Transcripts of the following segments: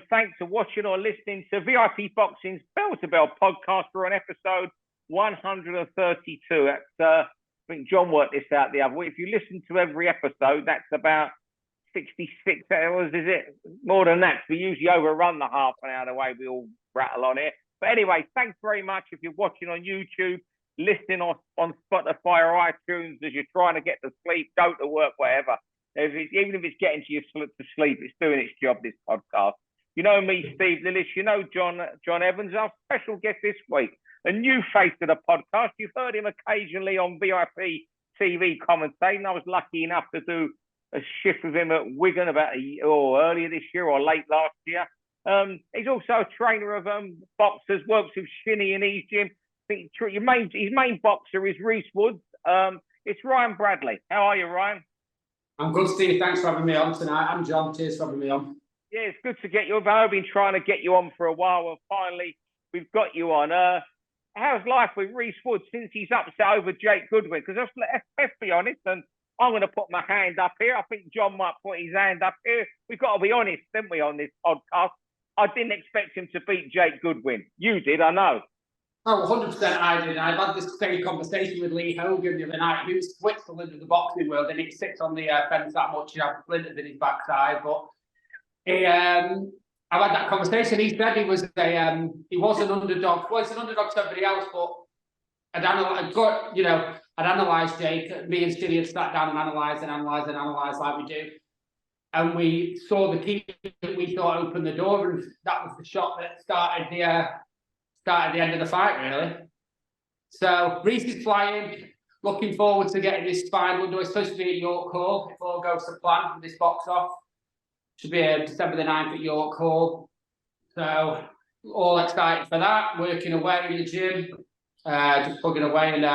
thanks for watching or listening to VIP Boxing's Bell to Bell podcast. We're on episode 132. That's, I think John worked this out the other week. If you listen to every episode, that's about 66 hours, is it? More than that. We usually overrun the half an hour the way we all rattle on it. But anyway, thanks very much if you're watching on YouTube, listening on Spotify or iTunes as you're trying to get to sleep, go to work, whatever. Even if it's getting to sleep, it's doing its job, this podcast. You know me, Steve Lillis. You know John Evans, our special guest this week, a new face to the podcast. You've heard him occasionally on VIP TV commentating. I was lucky enough to do a shift with him at Wigan about earlier this year or late last year. He's also a trainer of boxers, works with Shinny in his gym. I think his main boxer is Reese Woods. It's Ryan Bradley. How are you, Ryan? I'm good, Steve. Thanks for having me on tonight. I'm John. Cheers for having me on. Yeah, it's good to get you on. I've been trying to get you on for a while, and finally we've got you on. How's life with Reese Woods since he's upset over Jake Goodwin? Because let's be honest, and I'm going to put my hand up here. I think John might put his hand up here. We've got to be honest, didn't we, on this podcast? I didn't expect him to beat Jake Goodwin. You did, I know. Oh, 100% I did. I've had this same conversation with Lee Hogan the other night, who's Switzerland of the boxing world, and he sits on the fence that much. He has splinters in his backside. But I've had that conversation. He said he was an underdog. Well, he's an underdog to everybody else, but I'd analysed Jake. Me and Stilly had sat down and analysed like we do. And we saw the key that we thought opened the door, and that was the shot that started the end of the fight, really. So Reese is flying, looking forward to getting this final window. It's supposed to be at York Hall if all goes to plan with this box off. Should be December the 9th at York Hall. So all excited for that, working away in the gym, just plugging away. And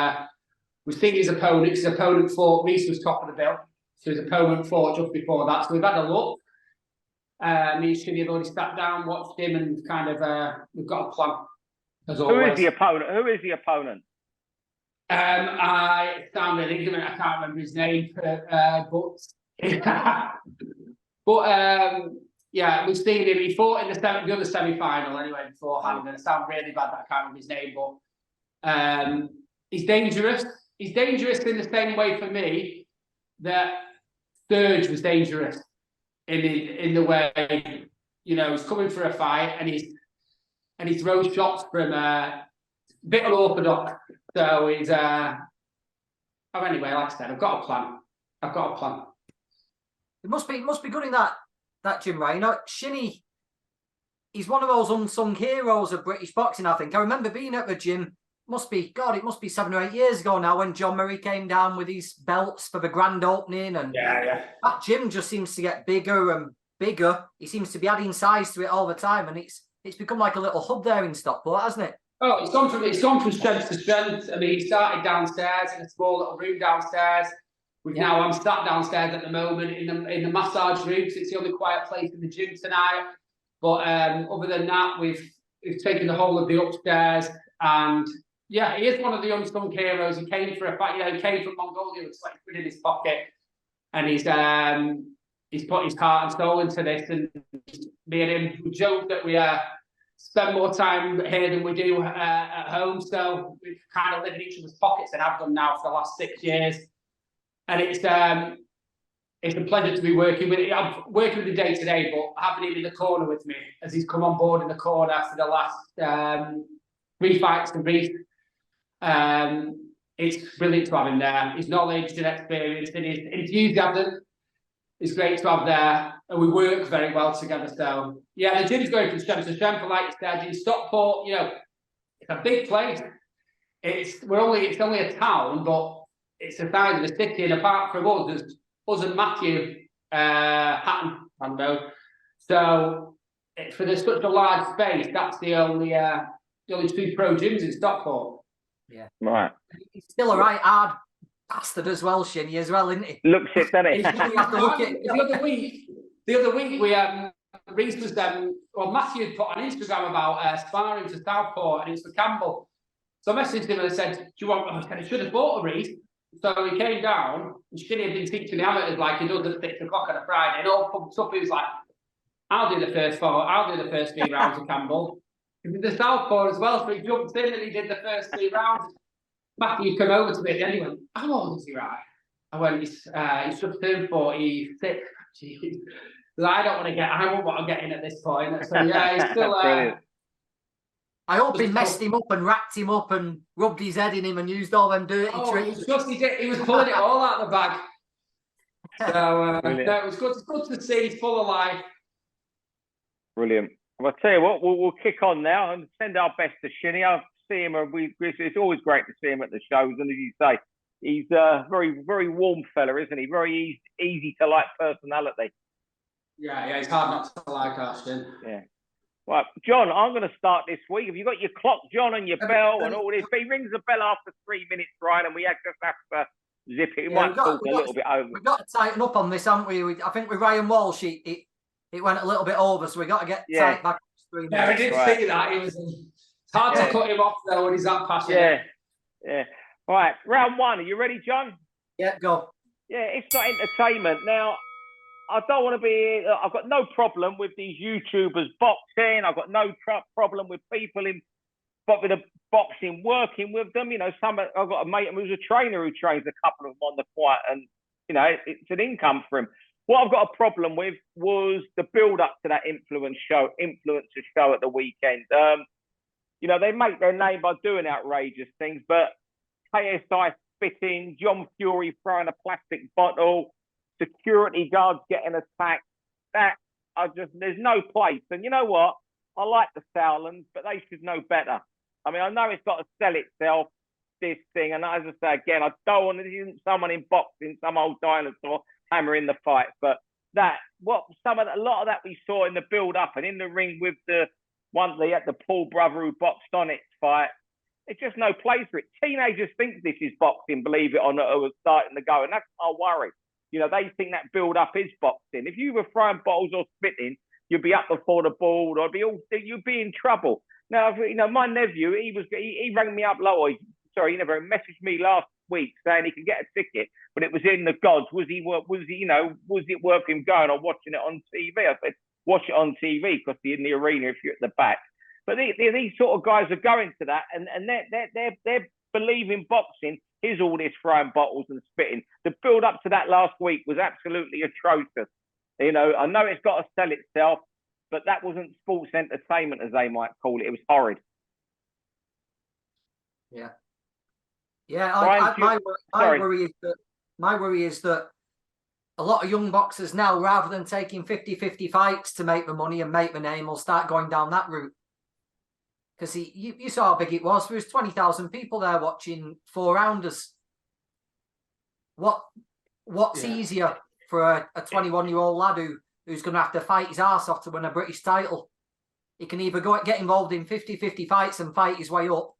we've seen his opponent. His opponent fought, Reese was top of the bill. So his opponent fought just before that. So we've had a look. Me and Shinny have already sat down, watched him, and kind of we've got a plan. Who is the opponent? I sound really ignorant. I can't remember his name, yeah, we've seen him. He fought in the other semi-final anyway beforehand. And I sound really bad that I can't remember his name, but he's dangerous. He's dangerous in the same way for me that Sturge was dangerous in the way, he's coming for a fight and he throws shots from a bit unorthodox. So he's anyway, like I said, I've got a plan. It must be good in that gym, right? Shinny, he's one of those unsung heroes of British boxing, I think. I remember being at the gym, it must be 7 or 8 years ago now, when John Murray came down with his belts for the grand opening, and that gym just seems to get bigger and bigger. He seems to be adding size to it all the time, and it's become like a little hub there in Stockport, hasn't it? Oh, it's gone from strength to strength. I mean, he started downstairs in a small little room downstairs. I'm sat downstairs at the moment in the massage room, because it's the only quiet place in the gym tonight. But other than that, we've taken the whole of the upstairs, and yeah, he is one of the unsung heroes. He came for a fight. He came from Mongolia with £20 in his pocket, and he's put his heart and soul into this. And me and him joke that we spend more time here than we do at home. So we've kind of lived in each other's pockets and have done now for the last 6 years. And it's a pleasure to be working with him. I'm working with him day to day, but having him in the corner with me as he's come on board in the corner for the last 3 fights to Reese. It's brilliant to have him there. His knowledge and experience and his enthusiasm is great to have there, and we work very well together. So yeah, the gym's going from strength to strength. Like you said, in Stockport, it's a big place. It's only a town, but it's the size of the city. And apart from us, there's us and Matthew Hatton on road. So for such a large space, that's the only 2 pro gyms in Stockport. Yeah, right. He's still a right hard bastard as well, Shinny, as well, isn't he? Looks it, doesn't he? The other week we Reese was Matthew had put on Instagram about sparring to Southport, and it's for Campbell. So I messaged him and I said, "Do you want?" I said, "I should have bought a Reese." So he came down, and Shinny had been teaching the amateurs like he does at 6 o'clock on a Friday, and all pumped up. He was like, I'll do the first 4. I'll do the first 3 rounds of Campbell. He did the southpaw as well, so he jumped in and he did the first 3 rounds. Matthew came over to me at the end. He went, "How old is he, right?" I went, "He's just turned 46." Jeez. I won't want to get in at this point. So yeah, he's still. I hope he messed him up and racked him up and rubbed his head in him and used all them dirty tricks. He was pulling it all out of the bag. So no, it was good. It's good to see. He's full of life. Brilliant. Well, I'll tell you what, we'll kick on now and send our best to Shinny. I see him. It's always great to see him at the shows, and as you say, he's a very, very warm fella, isn't he? Very easy to like personality. Yeah, he's hard not to like, Ashton. Yeah. Right, John, I'm going to start this week. Have you got your clock, John, and your bell and all this? He rings the bell after 3 minutes, Ryan, and we just have to zip it. We might talk a little bit over. We've got to tighten up on this, haven't we? I think with Ryan Walsh, it went a little bit over, so we got to get tight back. Yeah, I didn't see that. It's hard to cut him off, though, when he's that passionate. Yeah. All right, round 1. Are you ready, John? Yeah, go. Yeah, it's not entertainment. Now, I don't want to be. I've got no problem with these YouTubers boxing. I've got no problem with people in the boxing working with them. You know, I've got a mate who's a trainer who trains a couple of them on the quiet, and you know, it's an income for him. What I've got a problem with was the build up to that influencer show at the weekend. You know, they make their name by doing outrageous things, but KSI spitting, John Fury throwing a plastic bottle, security guards getting attacked. There's no place. And you know what? I like the Sowlands, but they should know better. I mean, I know it's got to sell itself, this thing. And as I say again, I don't want, this isn't someone in boxing, some old dinosaur hammering the fight. But a lot of that we saw in the build up and in the ring with the Paul brother who boxed on its fight. It's just no place for it. Teenagers think this is boxing, believe it or not, who are starting to go. And that's my worry. You know, they think that build-up is boxing. If you were throwing bottles or spitting, you'd be up before the board, or you'd be in trouble. Now, you know, my nephew, he rang me up he never messaged me last week saying he can get a ticket, but it was in the gods. Was it worth him going or watching it on TV? I said, watch it on TV because you're in the arena if you're at the back. But these sort of guys are going to that, and they're believing boxing is all this throwing bottles and spitting. The build up to that last week was absolutely atrocious. You know, I know it's got to sell itself, but that wasn't sports entertainment, as they might call it. It was horrid. Yeah. My worry is that a lot of young boxers now, rather than taking 50-50 fights to make the money and make the name, will start going down that route. Because you saw how big it was. There was 20,000 people there watching 4-rounders. What's easier for a 21-year-old lad who's going to have to fight his arse off to win a British title? He can either get involved in 50-50 fights and fight his way up,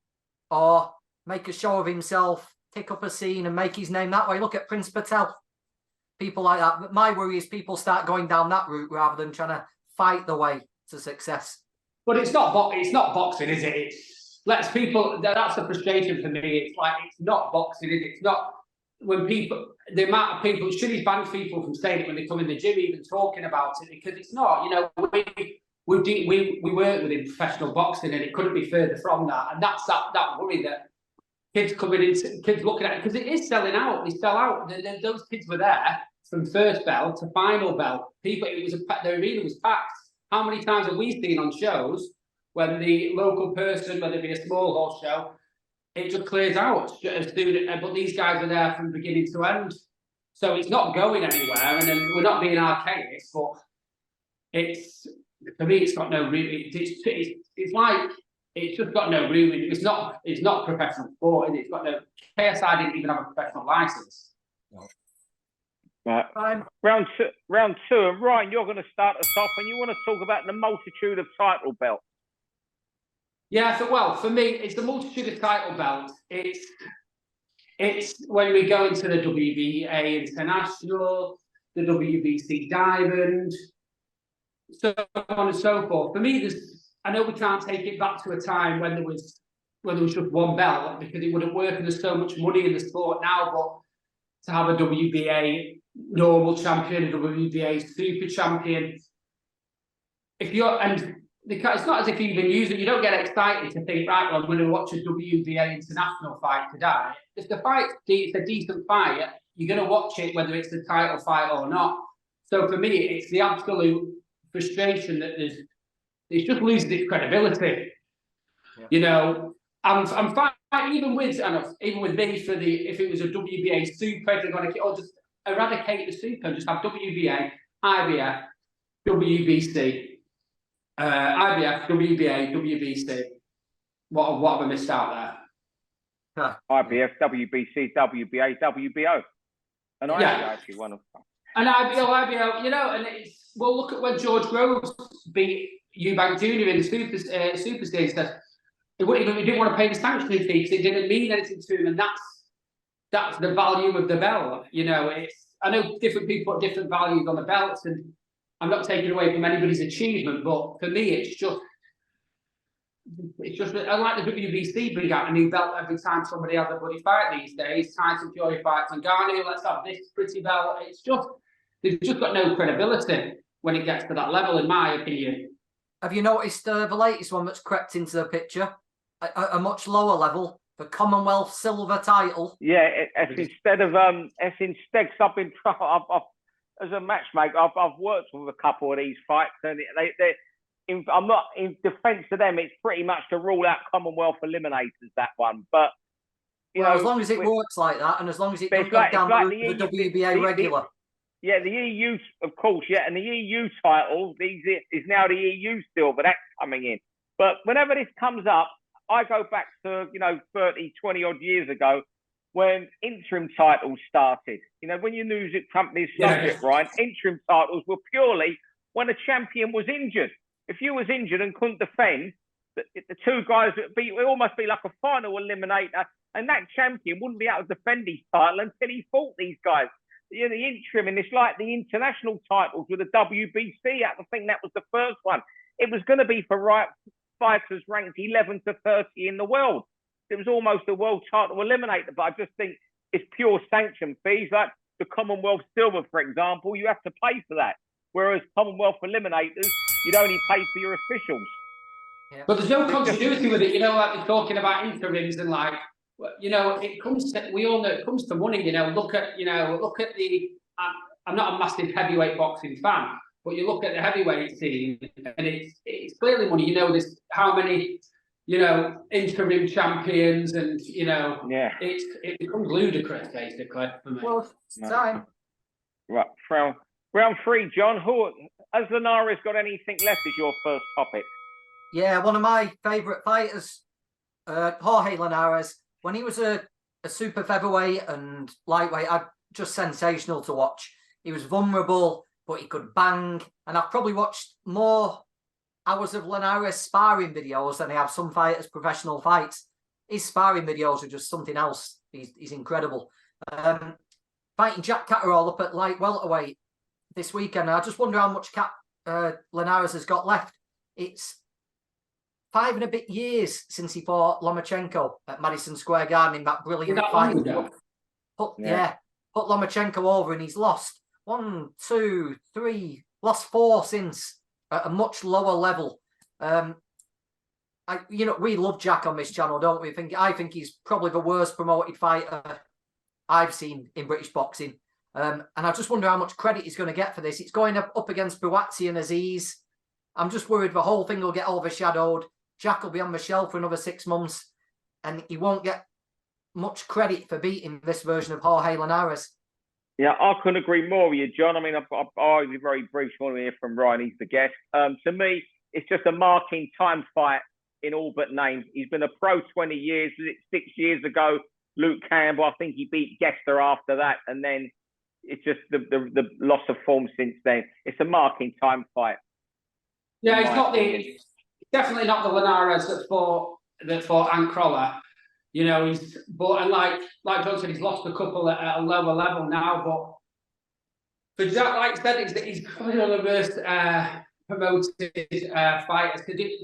or make a show of himself, pick up a scene and make his name that way. Look at Prince Patel. People like that. But my worry is people start going down that route rather than trying to fight the way to success. But it's not boxing, is it? That's the frustration for me. It's like, it's not boxing, is it? It's not when the amount of people, Shitty's banned people from saying it when they come in the gym, even talking about it, because it's not, you know, we work within professional boxing and it couldn't be further from that. And that's that worry that kids coming in, kids looking at it, because it is selling out. They sell out. Those kids were there from first bell to final bell. The arena was packed. How many times have we seen on shows when the local person, whether it be a small hall show, it just clears out as soon, but these guys are there from beginning to end. So it's not going anywhere, and then we're not being archaic, but for me, it's got no room. It's like, it's just got no room. It's not professional sport, and it's got no, KSI didn't even have a professional license. No. Right. Round two, and Ryan, you're going to start us off, and you want to talk about the multitude of title belts. Yeah, for me, it's the multitude of title belts. It's when we go into the WBA International, the WBC Diamond, so on and so forth. For me, I know we can't take it back to a time when there was just one belt, because it wouldn't work, and there's so much money in the sport now, but to have a WBA normal champion, a WBA super champion, if you're it's not as if you even use it. You don't get excited to think, right, well, I'm going to watch a WBA international fight today. If the fight's a decent fight, you're going to watch it whether it's the title fight or not. So for me, it's the absolute frustration that it just loses its credibility. Yeah. You know, I'm fine even with me for if it was a WBA super, they're going to or just eradicate the super and just have WBA, IBF, WBC. IBF, WBA, WBC. What have I missed out there? IBF, WBC, WBA, WBO. And IBO actually one of them. And IBO, you know, and look at when George Groves beat Eubank Jr. in the Super Stage. He didn't want to pay the sanctioning fee because it didn't mean anything to him, and that's the value of the belt. You know, I know different people put different values on the belts, and I'm not taking away from anybody's achievement, but for me, it's just I like the WBC bring out a new belt every time somebody has a bloody fight these days. Tyson Fury fights on Garnier, let's have this pretty belt. They've just got no credibility when it gets to that level, in my opinion. Have you noticed the latest one that's crept into the picture? A much lower level, the Commonwealth silver title. Yeah, it's instead I've been as a matchmaker, I've worked with a couple of these fights, and I'm not in defence of them. It's pretty much to rule out Commonwealth eliminators, that one. But you know, as long as it works like that, and as long as it doesn't go down the WBA regular. Yeah, the EU, of course, yeah, and the EU title is now the EU still, but that's coming in. But whenever this comes up, I go back to 30, 20 odd years ago, when interim titles started. You know, when your music company's subject, right? Interim titles were purely when a champion was injured. If you was injured and couldn't defend, the two guys it would almost be like a final eliminator, and that champion wouldn't be able to defend his title until he fought these guys. You know, the interim, and it's like the international titles with the WBC. I think that was the first one. It was going to be for fighters ranked 11 to 30 in the world. It was almost a world title eliminator, but I just think it's pure sanction fees. Like the Commonwealth Silver, for example, you have to pay for that. Whereas Commonwealth eliminators, you'd only pay for your officials. Yeah. But there's no continuity with it, you know, like they're talking about interims and like, you know, we all know it comes to money, you know, look at the, I'm not a massive heavyweight boxing fan, but you look at the heavyweight scene and it's clearly money, you know, there's how many, you know, interim champions and, you know, it becomes ludicrous basically for me. Well, it's time. Right, round 3, John, has Linares got anything left as your first topic? Yeah, one of my favourite fighters, Jorge Linares, when he was a super featherweight and lightweight, just sensational to watch. He was vulnerable, but he could bang. And I've probably watched more hours of Linares sparring videos than I have some fighters' professional fights. His sparring videos are just something else. He's incredible. Fighting Jack Catterall up at light welterweight this weekend. I just wonder how much Linares has got left. It's 5 and a bit years since he fought Lomachenko at Madison Square Garden in that brilliant fight. Put Lomachenko over, and he's lost 1, 2, 3, lost 4 since at a much lower level. We love Jack on this channel, don't we? I think he's probably the worst promoted fighter I've seen in British boxing. And I just wonder how much credit he's going to get for this. It's going up against Buatsi and Aziz. I'm just worried the whole thing will get overshadowed. Jack will be on the shelf for another 6 months, and he won't get much credit for beating this version of Jorge Linares. Yeah, I couldn't agree more with you, John. I mean, I'll be very brief. I want to hear from Ryan. He's the guest. To me, it's just a marking time fight in all but name. He's been a pro 20 years. 6 years ago, Luke Campbell, I think he beat Gester after that, and then it's just the loss of form since then. It's a marking time fight. Yeah, it's definitely not the Linares that fought Ankrolla. You know, like John said, he's lost a couple at a lower level now. But for Jack, like I said, he's probably one of the most promoted fighters.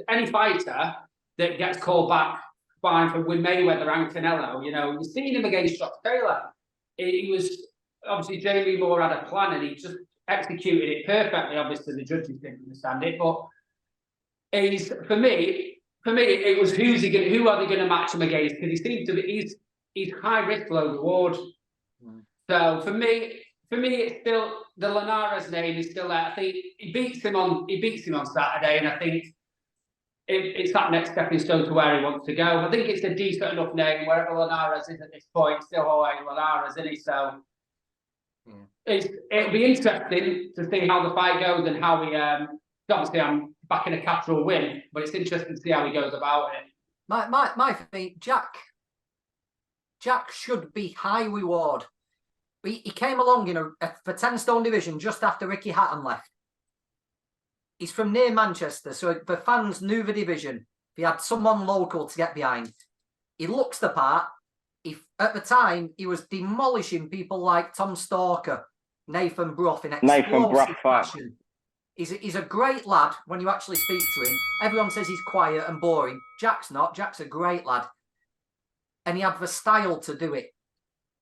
Any fighter that gets called back fine for with Mayweather and Canelo, you know, you've seen him against Josh Taylor. He was obviously Jamie Moore had a plan and he just executed it perfectly. Obviously, the judges didn't understand it, but He's for me, it was who are they going to match him against? Because he seems to be he's high risk, low reward. So for me, it's still the Linares name is still there. I think he beats him on Saturday, and I think it's that next stepping stone to where he wants to go. I think it's a decent enough name wherever Linares is at this point. Still Jorge Linares, isn't he? So it'll be interesting to see how the fight goes and how he. Obviously, I'm backing a capital win, but it's interesting to see how he goes about it. My thing, Jack should be high reward. He came along in for 10 stone division just after Ricky Hatton left. He's from near Manchester, so the fans knew the division. He had someone local to get behind. He looks the part. At the time, he was demolishing people like Tom Stalker, Nathan Brough in explosive fashion. He's a great lad when you actually speak to him. Everyone says he's quiet and boring. Jack's not. Jack's a great lad. And he had the style to do it.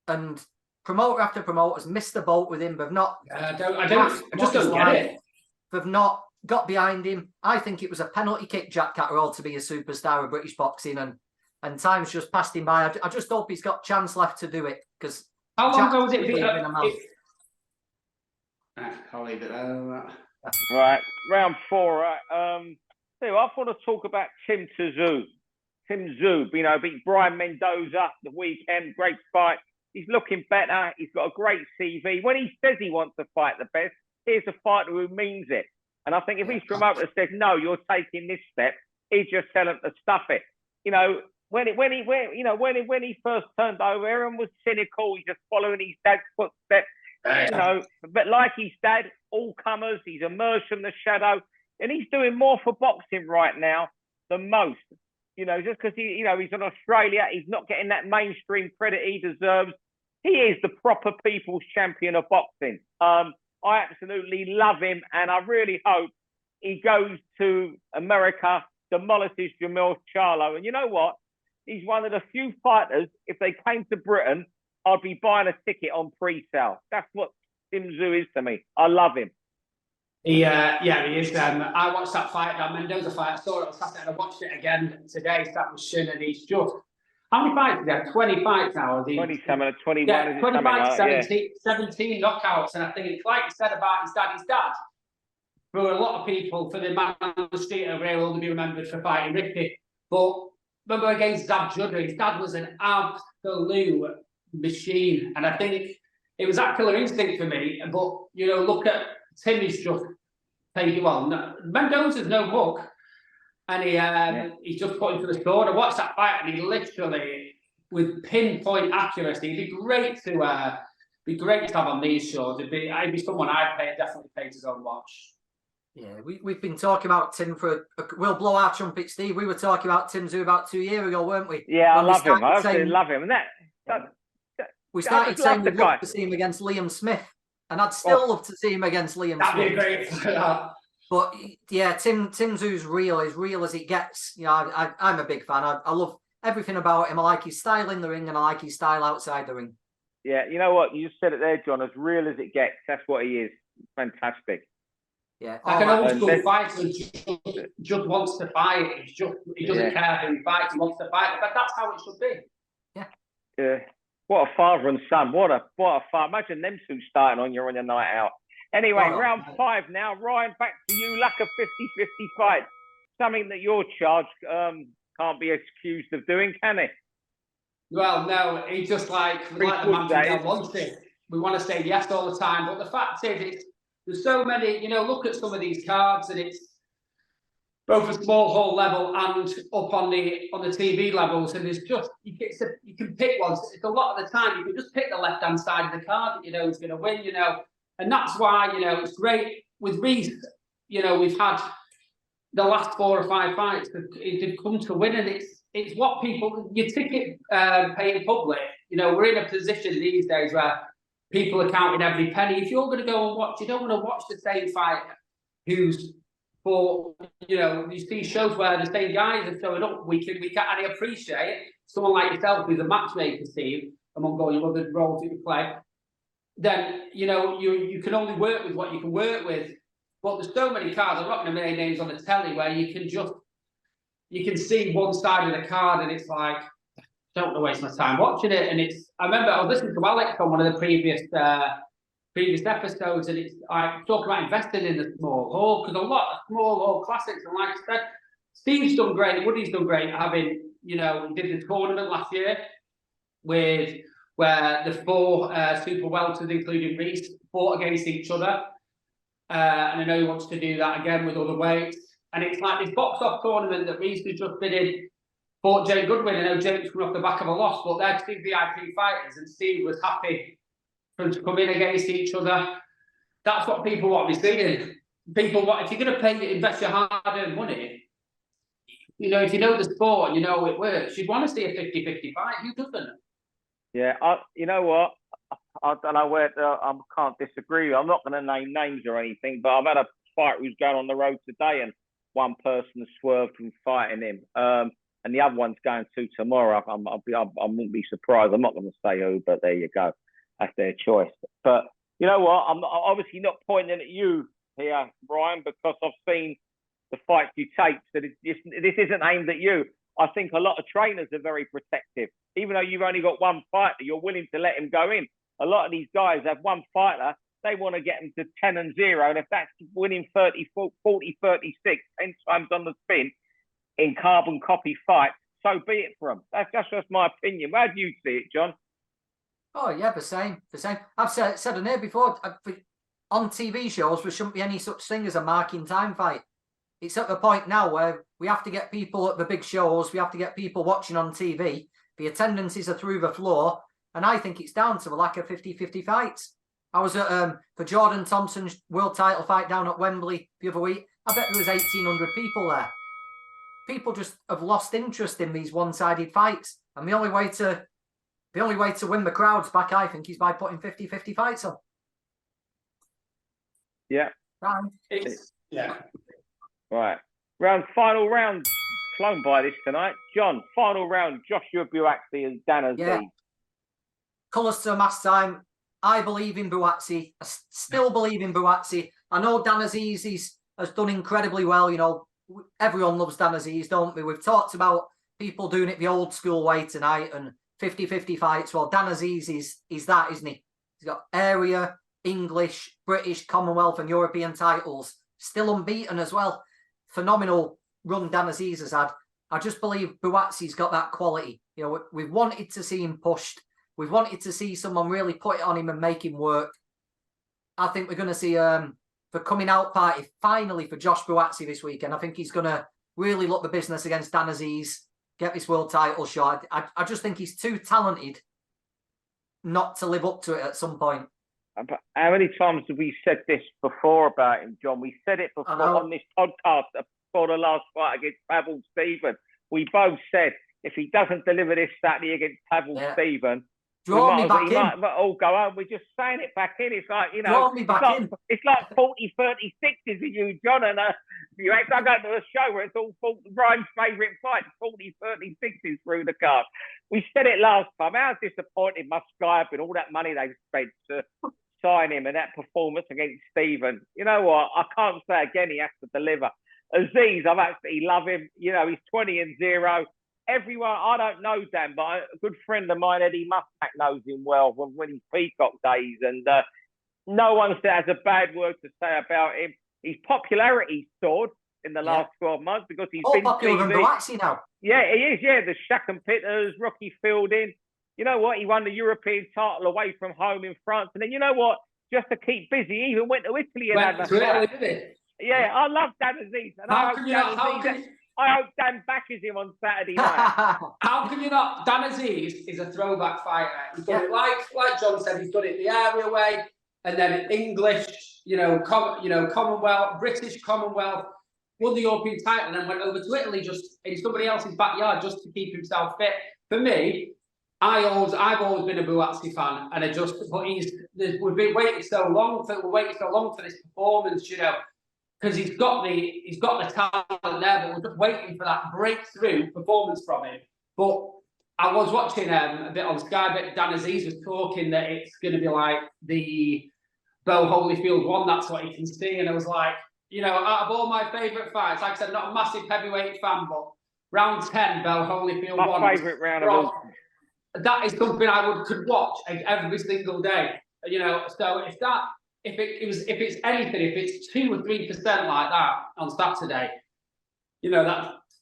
And promoter after promoter has missed the boat with him. They've not... I just don't get it. They've not got behind him. I think it was a penalty kick, Jack Catterall, to be a superstar of British boxing. And time's just passed him by. I just hope he's got chance left to do it. Because how long ago was it? I'll leave it there. Right, round 4. Right. So I want to talk about Tim Tszyu. Tim Tszyu, beat Brian Mendoza the weekend. Great fight. He's looking better. He's got a great CV. When he says he wants to fight the best, here's a fighter who means it. And I think if his promoter says no, you're taking this step, he's just telling him to stuff it. When he first turned over, everyone was cynical. He's just following his dad's footsteps. But like his dad, all comers, he's emerged from the shadow, and he's doing more for boxing right now than most. Just because he's in Australia, he's not getting that mainstream credit he deserves. He is the proper people's champion of boxing. I absolutely love him, and I really hope he goes to America, demolishes Jamil Charlo. And you know what? He's one of the few fighters, if they came to Britain, I'd be buying a ticket on pre-sale. That's what Tim Tszyu is to me. I love him. He is. I watched that fight, that Mendoza fight. I saw it on Saturday and I watched it again today. That was Shin, and he's just... How many fights did he have? 20 fights now? 27 21. Yeah, 20 fights, 17 knockouts. And I think it's like you said about his dad. For a lot of people, for the man on the street over here, will only be remembered for fighting Ricky. But remember against Zab Judah, his dad was an absolute machine. And I think it was that killer instinct for me. But, look at Tim, he's just playing well. Mendoza's no mug. And he's just put him to the sword. I watched that fight and he literally, with pinpoint accuracy, it'd be great to have on these shows. It'd be someone I'd definitely pay to go and watch. Yeah, we've been talking about Tim we'll blow our trumpet, Steve. We were talking about Tim Tszyu about 2 years ago, weren't we? Yeah, I love him. I absolutely love him. And we started saying we'd love to see him against Liam Smith, and I'd still love to see him against Liam Smith. That'd be great for that. But yeah, Tim Tszyu's real as it gets. I'm a big fan. I love everything about him. I like his style in the ring, and I like his style outside the ring. Yeah, you know what? You just said it there, John. As real as it gets. That's what he is. Fantastic. Yeah, like an old school fighter just wants to fight. He doesn't care who he fights. He wants to fight. But that's how it should be. Yeah. Yeah. What a father and son. What a father. Imagine them two starting on your night out. Anyway, round 5 now. Ryan, back to you. Like a 50-50 fight. Something that your charge can't be excused of doing, can it? Well, no. He's just like the man who wants it. We want to say yes all the time. But the fact is, there's so many, look at some of these cards, and it's both a small hall level and up on the TV levels, and there's just you can pick ones. It's a lot of the time you can just pick the left-hand side of the card that who's going to win, and that's why it's great with Reese. We've had the last 4 or 5 fights they've come to win, and it's what people your ticket paying public. We're in a position these days where people are counting every penny. If you're going to go and watch, you don't want to watch the same fight who's for, you see shows where the same guys are showing up week in, week out, and I appreciate someone like yourself who's a matchmaker, Steve, among all your other roles that you play, then, you can only work with what you can work with. But there's so many cards, I'm not going to name names on the telly, where you can see one side of the card and it's like, don't want to waste my time watching it. And I remember I was listening to Alex on one of the previous episodes, and it's like talking about investing in the small hall, because a lot of small hall classics, and like I said, Steve's done great, Woody's done great, having, did the tournament last year where the 4 super welters, including Reese, fought against each other. And I know he wants to do that again with other weights. And it's like this box-off tournament that Reese has just been in, fought Jay Goodwin. I know Jake's coming off the back of a loss, but they're 2 VIP fighters, and Steve was happy for them to come in against each other. That's what people want to be seeing. People want, if you're going to invest your hard-earned money, if you know the sport and you know it works, you'd want to see a 50-50 fight. Who doesn't? Yeah, you know what? I don't know where I can't disagree. I'm not going to name names or anything, but I've had a fighter who's going on the road today, and one person has swerved from fighting him, and the other one's going to tomorrow. I wouldn't be surprised. I'm not going to say who, but there you go. That's their choice. But you know what? I'm obviously not pointing at you here, Brian, because I've seen the fights you take. So this isn't aimed at you. I think a lot of trainers are very protective. Even though you've only got one fighter, you're willing to let him go in. A lot of these guys have one fighter. They want to get him to 10-0. And if that's winning 30, 40, 36, 10 times on the spin in carbon copy fights, so be it for them. That's just my opinion. How do you see it, John? Oh, yeah, the same. I've said on here before, on TV shows, there shouldn't be any such thing as a marking time fight. It's at the point now where we have to get people at the big shows, we have to get people watching on TV. The attendances are through the floor, and I think it's down to the lack of 50-50 fights. I was at for Jordan Thompson's world title fight down at Wembley the other week. I bet there was 1,800 people there. People just have lost interest in these one-sided fights, and the only way to win the crowds back, I think, is by putting 50-50 fights on. Yeah. Yeah. Right. Final round flown by this tonight. John, final round, Joshua Buatsi and Dan Aziz. Yeah. Colours to the mass time. I believe in Buatsi. I still believe in Buatsi. I know Dan Aziz has done incredibly well. Everyone loves Dan Aziz, don't we? We've talked about people doing it the old school way tonight and 50-50 fights. Well, Dan Aziz is that, isn't he? He's got area, English, British, Commonwealth and European titles. Still unbeaten as well. Phenomenal run Dan Aziz has had. I just believe Buatsi's got that quality. We've wanted to see him pushed. We've wanted to see someone really put it on him and make him work. I think we're going to see the coming out party finally for Josh Buatsi this weekend. I think he's going to really look the business against Dan Aziz, get this world title shot. I just think he's too talented not to live up to it at some point. How many times have we said this before about him, John? We said it before on this podcast before the last fight against Pavel Steven. We both said if he doesn't deliver this Saturday against Pavel Steven, draw me back in. Might all go home. We're just saying it back in. It's like, draw me back in. It's like 40, 30, 60s with you, John. And I go to a show where it's all Ryan's favourite fight, 40, 30, 60s through the card. We said it last time. How disappointed must Sky have been, all that money they've spent to sign him and that performance against Steven. You know what? I can't say again he has to deliver. Aziz, I absolutely love him. He's 20-0. Everyone, I don't know Dan, but a good friend of mine, Eddie Mustak, knows him well when he's Peacock days, and no one has a bad word to say about him. His popularity soared in the last 12 months because he's been popular than Buatsi now. Yeah, he is. Yeah, the Shaq and Pitters, Rocky Fielding. You know what? He won the European title away from home in France, and then you know what? Just to keep busy, he even went to Italy and had a fight. Yeah, I love Dan Aziz, and I hope Dan backers him on Saturday night. How can you not? Dan Aziz is a throwback fighter. He's done it like John said. He's done it the area way, and then English, Commonwealth, British Commonwealth, won the European title, and then went over to Italy just in somebody else's backyard just to keep himself fit. For me, I've always been a Buatsi fan, and we've been waiting so long for this performance, because he's got the talent there, but we're just waiting for that breakthrough performance from him. But I was watching a bit on Sky, but Dan Aziz was talking that it's going to be like the Bo Holyfield one. That's what he can see, and I was like, you know, out of all my favourite fights, like I said, not a massive heavyweight fan, but round 10, Bell Holyfield My won. favourite round of all. That is something I could watch every single day. You know, so if it's anything, if it's 2 or 3% like that on Saturday, you know,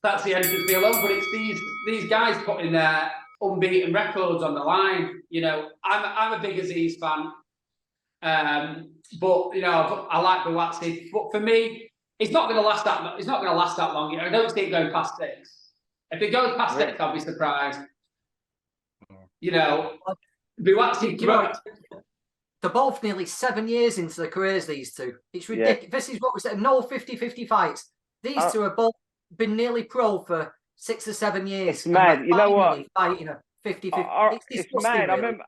that's the entrance fee alone. But it's these guys putting their unbeaten records on the line. You know, I'm a big Aziz fan. But you know, I like Buatsi. But for me, it's not going to last that. It's not going to last that long. I don't see it going past 6. If it goes past 6, I'll be surprised. You know, Buatsi. They're both nearly 7 years into their careers. These two. It's ridiculous. This is what we said. No 50-50 fights. These two have both been nearly pro for 6 or 7 years. It's mad. You know what? Fighting a 50-50. It's mad. Really.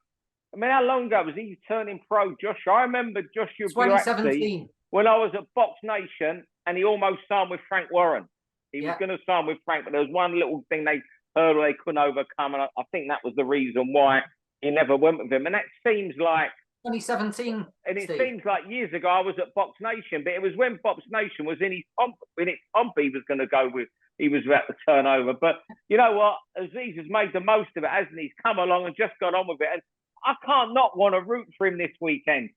I mean, how long ago was he turning pro, Joshua? I remember Joshua 2017. Buatsi when I was at Box Nation, and he almost signed with Frank Warren. He was going to sign with Frank, but there was one little thing they heard they couldn't overcome, and I think that was the reason why he never went with him. And that seems like 2017. And it seems like years ago I was at Box Nation, but it was when Box Nation was in his pomp, when its pomp he was going to go with. He was about to turn over. But you know what? Aziz has made the most of it, hasn't he? He's come along and just got on with it. And I can't not want to root for him this weekend.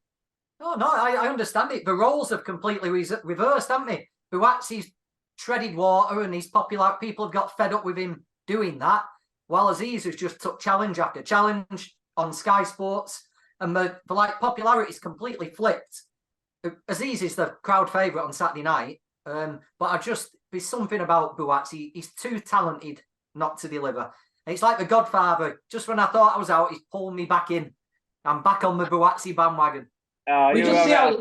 No, I understand it. The roles have completely reversed, haven't they? Buatsi's treaded water and he's popular. People have got fed up with him doing that. While Aziz has just took challenge after challenge on Sky Sports. And the popularity's completely flipped. Aziz is the crowd favourite on Saturday night. But there's something about Buatsi. He's too talented not to deliver. It's like the Godfather. Just when I thought I was out, he's pulling me back in. I'm back on the Buatsi bandwagon. We just see how.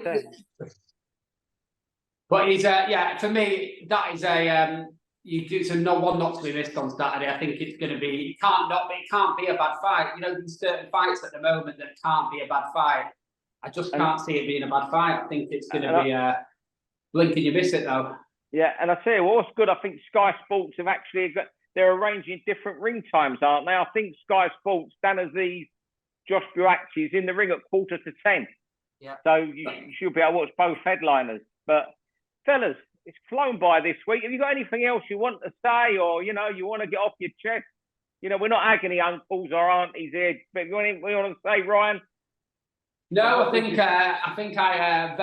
But he's for me, that is it's a one not to be missed on Saturday. I think it's going to be. It can't be a bad fight. You know, there's certain fights at the moment that can't be a bad fight. I just can't see it being a bad fight. I think it's going to be blink and you miss it though. Yeah, and I tell you what's good. I think Sky Sports have actually they're arranging different ring times, aren't they? I think Sky Sports, Dan Aziz, Josh Buatsi is in the ring at 9:45. Yeah. So you should be able to watch both headliners. But fellas, it's flown by this week. Have you got anything else you want to say, or you want to get off your chest? You know, we're not agony uncles or aunties here, but you want to say, Ryan? No, I think I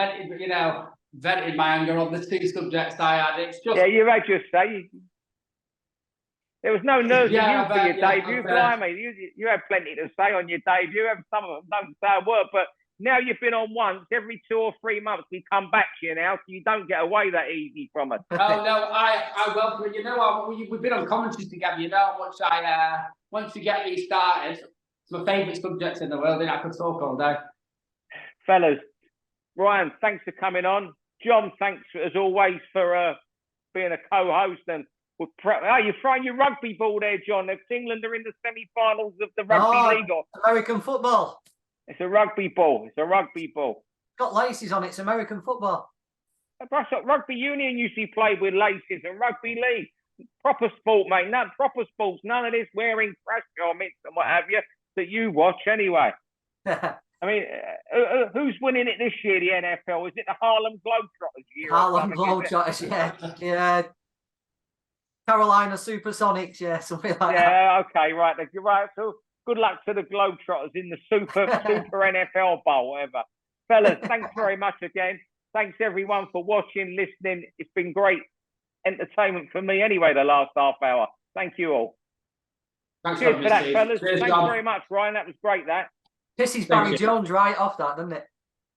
vented my anger on the 2 subjects I had. It's just you had your say. There was no nerves in you for your debut, blimey. You had plenty to say on your debut. You have some of them don't say a word, but now you've been on once. Every 2 or 3 months, we come back to you now, so you don't get away that easy from us. Oh no, I welcome it. You know, we've been on commentary together. You know, once you get me started, it's my favourite subject in the world. And I could talk all day. Fellas, Ryan, thanks for coming on. John, thanks as always for being a co-host. And you're throwing your rugby ball there, John. England are in the semi-finals of the rugby league. American football. It's a rugby ball. It's a rugby ball. Got laces on it. It's American football. Rugby union used to play with laces, and rugby league. Proper sport, mate. No, proper sports. None of this wearing crash helmets and what have you that you watch anyway. I mean, who's winning it this year, the NFL? Is it the Harlem Globetrotters year? Harlem Globetrotters, yeah. Carolina Supersonics, yeah, something like that. Yeah, okay, right. You're right. So good luck to the Globetrotters in the Super NFL Bowl, whatever. Fellas, thanks very much again. Thanks, everyone, for watching, listening. It's been great entertainment for me anyway, the last half hour. Thank you all. Thanks Cheers for that, Steve. fellas. Cheers, Thanks John. very much, Ryan. That was great, that. Pisses Barry Jones right off that, doesn't it?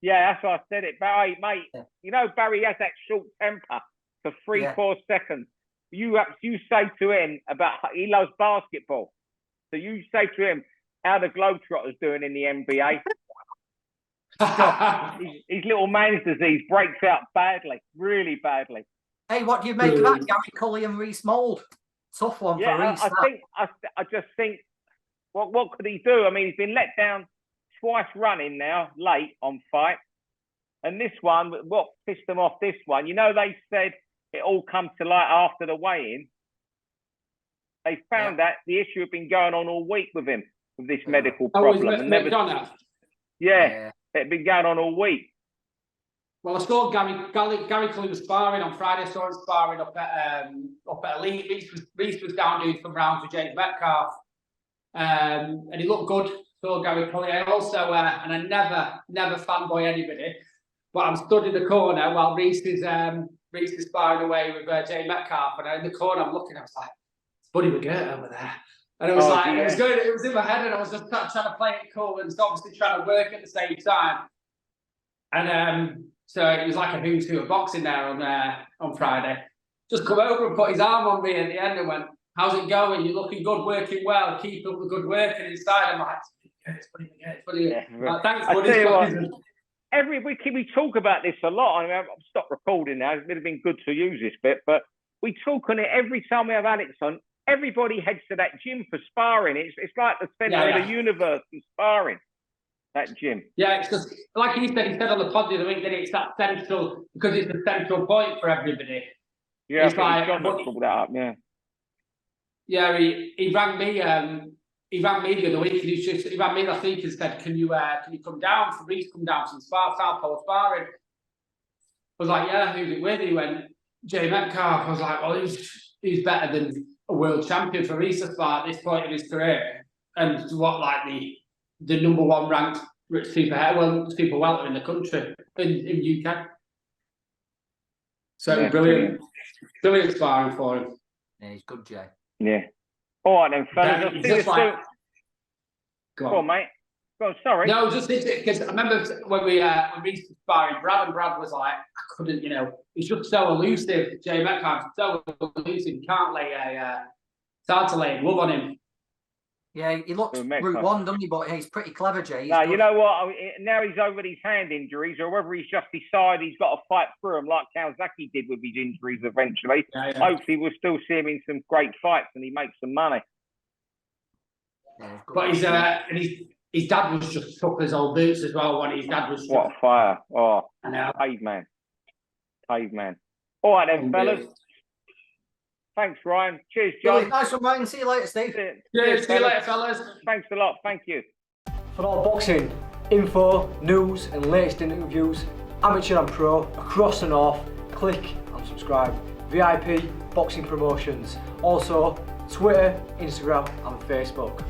Yeah, that's why I said it. Barry, mate, you know Barry has that short temper for 3-4 seconds. You say to him he loves basketball. So you say to him how the Globetrotters doing in the NBA. His little man's disease breaks out badly, really badly. Hey, what do you make of that, Gary Cully and Reece Mould? Tough one for Reece. I just think, what could he do? I mean, he's been let down twice running now, late on fight. And this one, what pissed them off this one? You know, they said it all comes to light after the weigh-in. They found that the issue had been going on all week with him, with this medical problem. McDonough? It had been going on all week. Well, I saw Gary Cullen sparring on Friday. I saw him sparring up at Elite. Reese was down doing some rounds with James Metcalf, and he looked good. Saw Gary Cullen. I also, and I never fanboy anybody, but I'm stood in the corner while Reese is sparring away with James Metcalf, and in the corner I'm looking. I was like, it's Buddy McGirt over there, and it was it was good. It was in my head, and I was just trying to play it cool and obviously trying to work at the same time, and so it was like a who's who of boxing there on Friday. Just come over and put his arm on me at the end and went, "How's it going? You're looking good, working well. Keep up the good work." And inside, I'm like, "It's funny." Yeah. Like, thanks, buddy. Every week we talk about this a lot. I mean, I've stopped recording now. It would have been good to use this bit, but we talk on it every time we have Alex on. Everybody heads to that gym for sparring. It's like the centre of the universe for sparring. That gym. Yeah, it's just like he said on the pod the other week that it's that central, because it's the central point for everybody. Yeah, it's like John brought that up. Yeah, he rang me. He rang me the other week. He rang me last week and said, "Can you come down for Reese? Come down to Southport sparring." I was like, "Yeah, who's it with?" He went, "Jay Metcalf." I was like, "Well, he's better than a world champion for Reese to spar at this point in his career, and what like the number one ranked super welter in the country in UK." So brilliant sparring for him. Yeah, he's good, Jay. Yeah. All right then, fellas. Go on, mate. Go on, sorry. No, just because I remember when we reached sparring, Brad was like, I couldn't, he's just so elusive. Jay Metcalf's so elusive. You can't lay it's hard to lay a glove on him. Yeah, he looks Route 1, doesn't he? But he's pretty clever, Jay. No, you know what? Now he's over these hand injuries, or whether he's just decided he's got to fight through them like Kawasaki did with his injuries eventually. Yeah. Hopefully we'll still see him in some great fights and he makes some money. Yeah, but his dad was just tough as old boots as well. When his dad was what a fire! Oh, caveman. All right then, fellas. Thanks, Ryan. Cheers, John. Really nice one, Ryan. See you later, Steve. Cheers. See you later, fellas. Thanks a lot. Thank you. For all boxing info, news, and latest interviews, amateur and pro, across the north, click and subscribe. VIP Boxing Promotions. Also, Twitter, Instagram, and Facebook.